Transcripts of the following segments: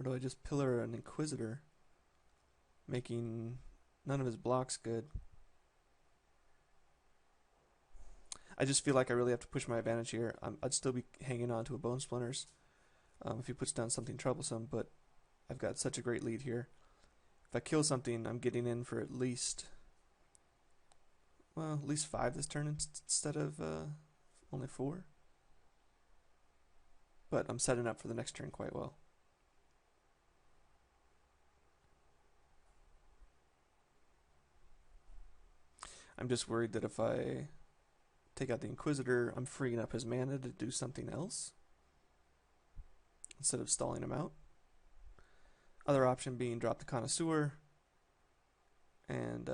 Or do I just pillar an Inquisitor, making none of his blocks good? I just feel like I really have to push my advantage here. I'd still be hanging on to a Bone Splinters if he puts down something troublesome, but I've got such a great lead here. If I kill something, I'm getting in for at least 5 this turn instead of only 4. But I'm setting up for the next turn quite well. I'm just worried that if I take out the Inquisitor, I'm freeing up his mana to do something else instead of stalling him out. Other option being drop the Connoisseur and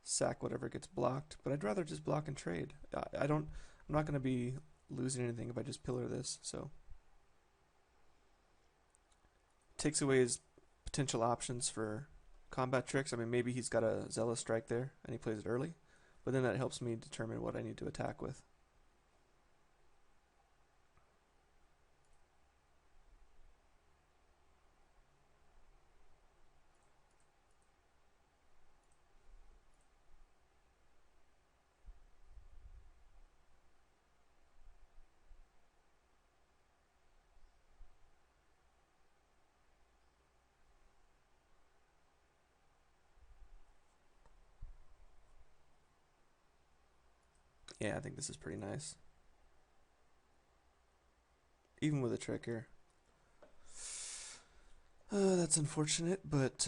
sack whatever gets blocked, but I'd rather just block and trade. I'm not going to be losing anything if I just pillar this, so takes away his potential options for combat tricks. I mean, maybe he's got a Zealous Strike there and he plays it early, but then that helps me determine what I need to attack with. Yeah, I think this is pretty nice. Even with a trick here. That's unfortunate, but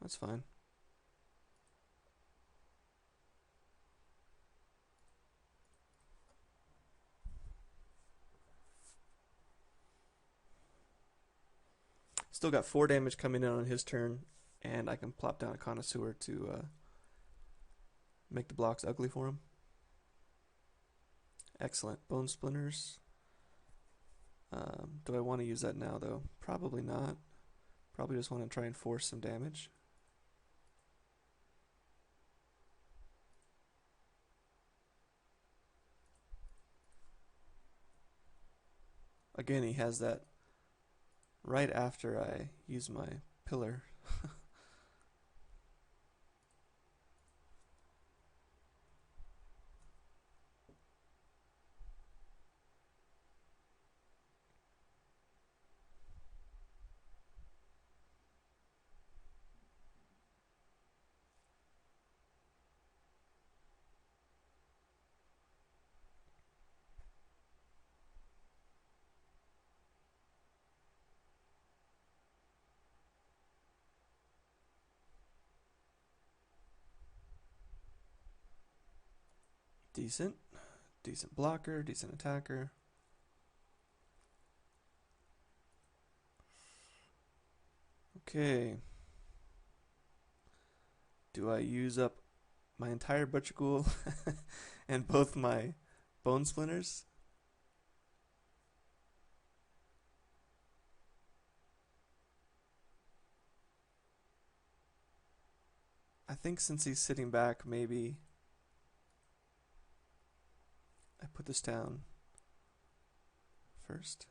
that's fine. Still got 4 damage coming in on his turn, and I can plop down a Connoisseur to make the blocks ugly for him. Excellent. Bone Splinters. Do I want to use that now, though? Probably not. Probably just want to try and force some damage. Again, he has that right after I use my pillar. Decent. Decent blocker, decent attacker. Okay. Do I use up my entire Butcher Ghoul and both my Bone Splinters? I think since he's sitting back, maybe I put this down first.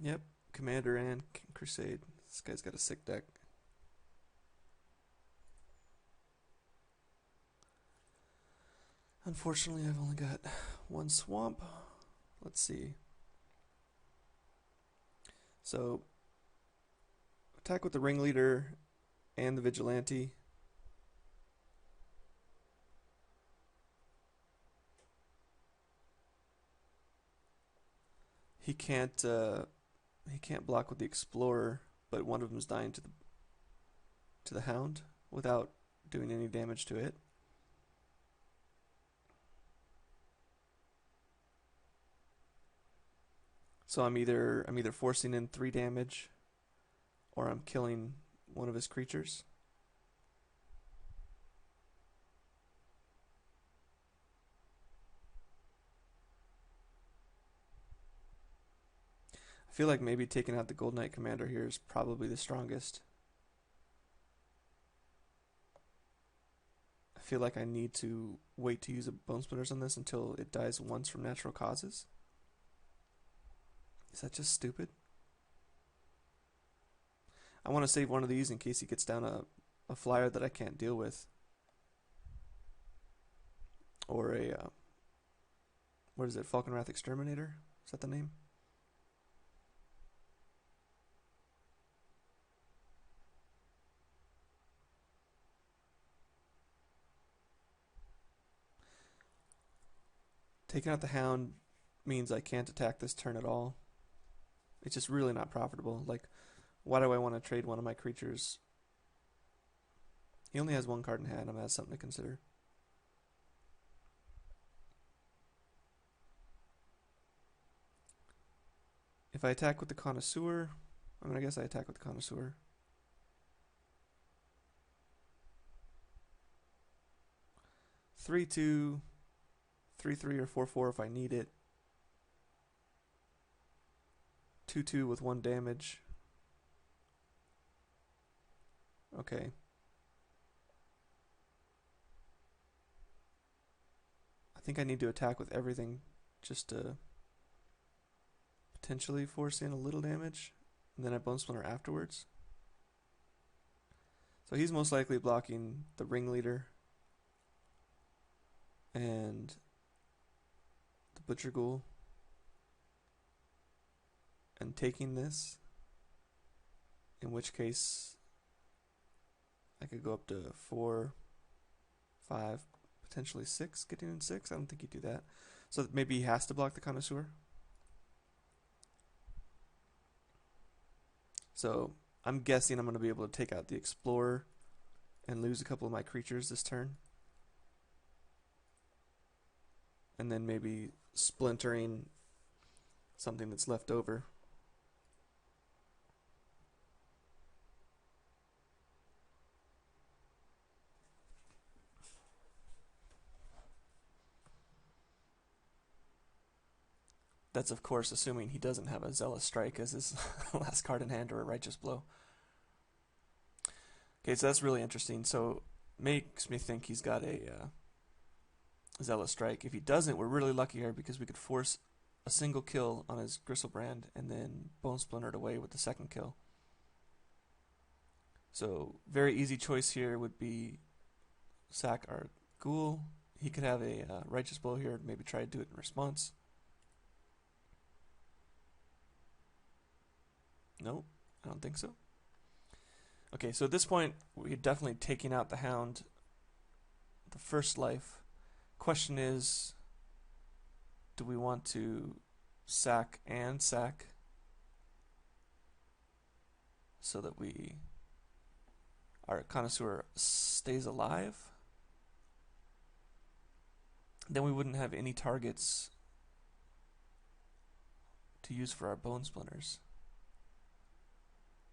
Yep, Commander and Crusade. This guy's got a sick deck. Unfortunately, I've only got 1 swamp. Let's see. So, attack with the Ringleader and the Vigilante. He can't block with the Explorer, but one of them's dying to the Hound without doing any damage to it. So I'm either forcing in 3 damage, or I'm killing one of his creatures. I feel like maybe taking out the Gold Knight Commander here is probably the strongest. I feel like I need to wait to use a Bone Splitters on this until it dies once from natural causes. Is that just stupid? I want to save one of these in case he gets down a flyer that I can't deal with. Or a, what is it, Falkenrath Exterminator? Is that the name? Taking out the Hound means I can't attack this turn at all. It's just really not profitable. Like, why do I want to trade one of my creatures? He only has one card in hand. I'm gonna have something to consider. If I attack with the Connoisseur, I mean, I guess I attack with the Connoisseur. Three, 2, 3, or 4, if I need it. 2, with 1 damage. Okay. I think I need to attack with everything just to potentially force in a little damage, and then I Bone Splinter afterwards. So he's most likely blocking the Ringleader and the Butcher Ghoul and taking this, in which case I could go up to 4, 5, potentially 6, getting in 6. I don't think he'd do that. So maybe he has to block the Connoisseur. So I'm guessing I'm going to be able to take out the Explorer and lose a couple of my creatures this turn. And then maybe splintering something that's left over. That's, of course, assuming he doesn't have a Zealous Strike as his last card in hand or a Righteous Blow. Okay, so that's really interesting. So makes me think he's got a Zealous Strike. If he doesn't, we're really lucky here because we could force a single kill on his Gristlebrand and then Bone Splintered away with the second kill. So very easy choice here would be sack our Ghoul. He could have a Righteous Blow here, maybe try to do it in response. No, I don't think so. Okay, so at this point, we're definitely taking out the Hound, the first life. Question is, do we want to sack and sack so that our Connoisseur stays alive? Then we wouldn't have any targets to use for our Bone Splinters.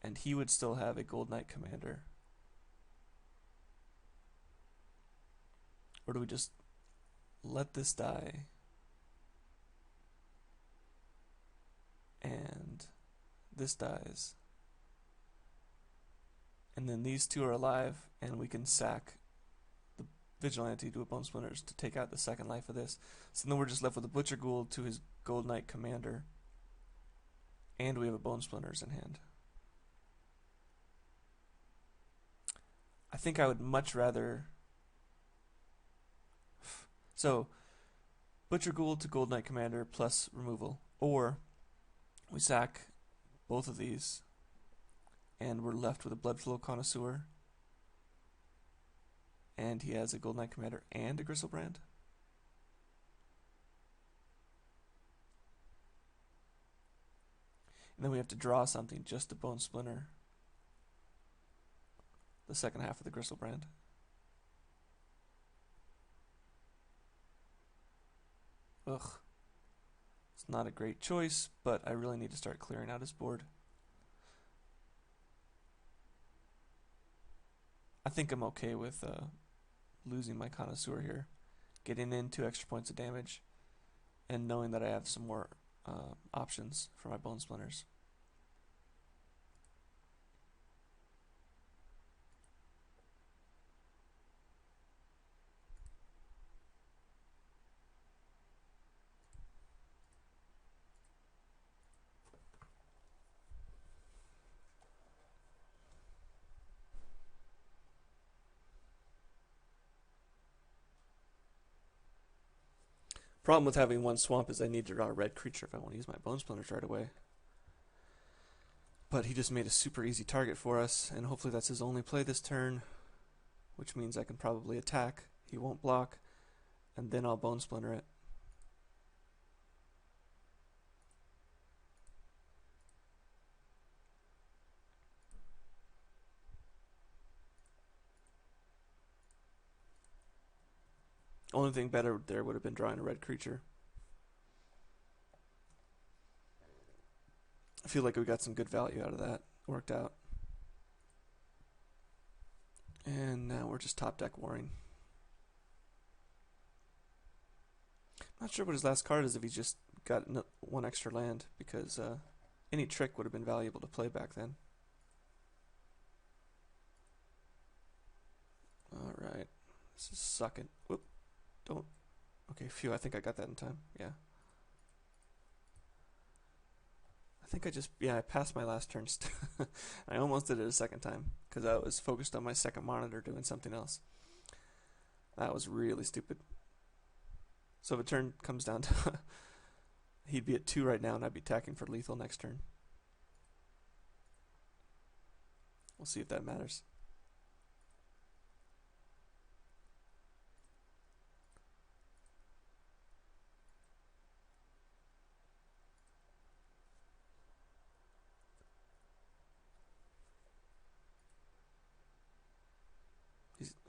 And he would still have a Gold Knight Commander. Or do we just let this die and this dies, and then these two are alive and we can sack the Vigilante to a Bone Splinters to take out the second life of this. So then we're just left with a Butcher Ghoul to his Gold Knight Commander, and we have a Bone Splinters in hand. I think I would much rather... So, Butcher Ghoul to Gold Knight Commander plus removal. Or, we sack both of these, and we're left with a Bloodflow Connoisseur, and he has a Gold Knight Commander and a Gristlebrand. And then we have to draw something just to Bone Splinter the second half of the Gristlebrand. Ugh. It's not a great choice, but I really need to start clearing out his board. I think I'm okay with losing my Connoisseur here, getting in 2 extra points of damage, and knowing that I have some more options for my Bone Splinters. Problem with having one swamp is I need to draw a red creature if I want to use my Bone Splinters right away. But he just made a super easy target for us, and hopefully that's his only play this turn, which means I can probably attack. He won't block, and then I'll Bone Splinter it. Only thing better there would have been drawing a red creature. I feel like we got some good value out of that. Worked out. And now we're just top deck warring. Not sure what his last card is if he just got one extra land, because any trick would have been valuable to play back then. Alright. This is sucking. Whoop. Don't. Okay, phew, I think I got that in time. Yeah. I think I passed my last turn. I almost did it a second time because I was focused on my second monitor doing something else. That was really stupid. So if a turn comes down to he'd be at 2 right now and I'd be attacking for lethal next turn. We'll see if that matters.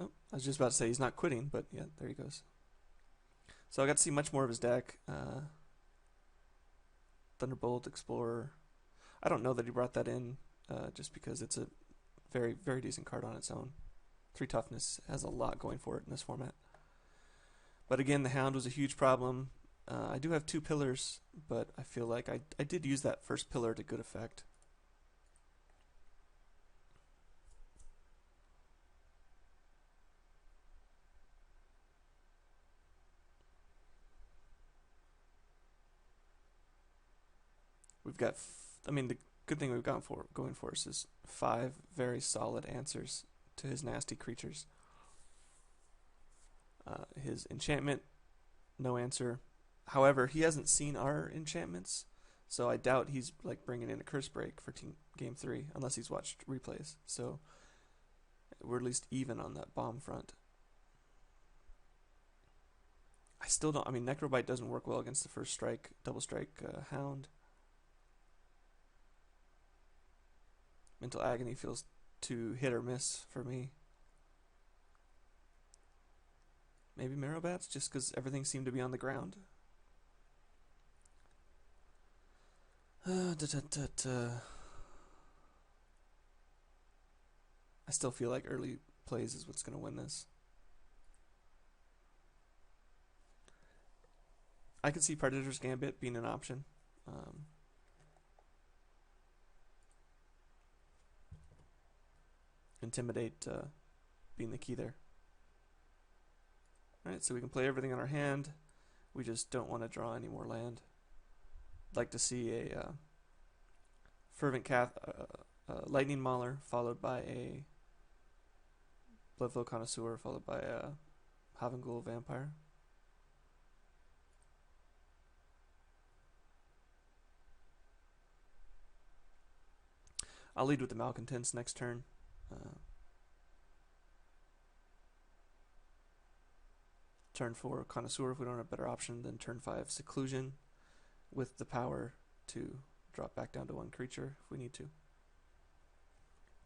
I was just about to say he's not quitting, but yeah, there he goes. So I got to see much more of his deck. Thunderbolt, Explorer. I don't know that he brought that in just because it's a very, very decent card on its own. 3 toughness has a lot going for it in this format. But again, the Hound was a huge problem. I do have 2 pillars, but I feel like I did use that first pillar to good effect. We've got, the good thing we've got going for us is 5 very solid answers to his nasty creatures. His enchantment, no answer. However, he hasn't seen our enchantments, so I doubt he's like bringing in a curse break for game 3 unless he's watched replays. So we're at least even on that bomb front. I still don't. Necrobite doesn't work well against the first strike, double strike Hound. Mental Agony feels too hit or miss for me. Maybe Marrowbats, just because everything seemed to be on the ground. I still feel like early plays is what's going to win this. I could see Predator's Gambit being an option. Intimidate being the key there. Alright, so we can play everything on our hand. We just don't want to draw any more land. I'd like to see a Fervent Lightning Mauler, followed by a Bloodflow Connoisseur, followed by a Havengul Vampire. I'll lead with the Malcontents next turn. Turn 4 Connoisseur if we don't have a better option, then turn 5 Seclusion with the power to drop back down to 1 creature if we need to.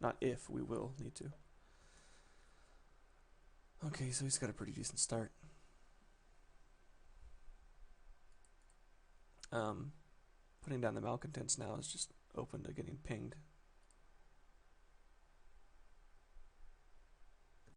Not if, we will need to. Okay, so he's got a pretty decent start. Putting down the Malcontents now is just open to getting pinged.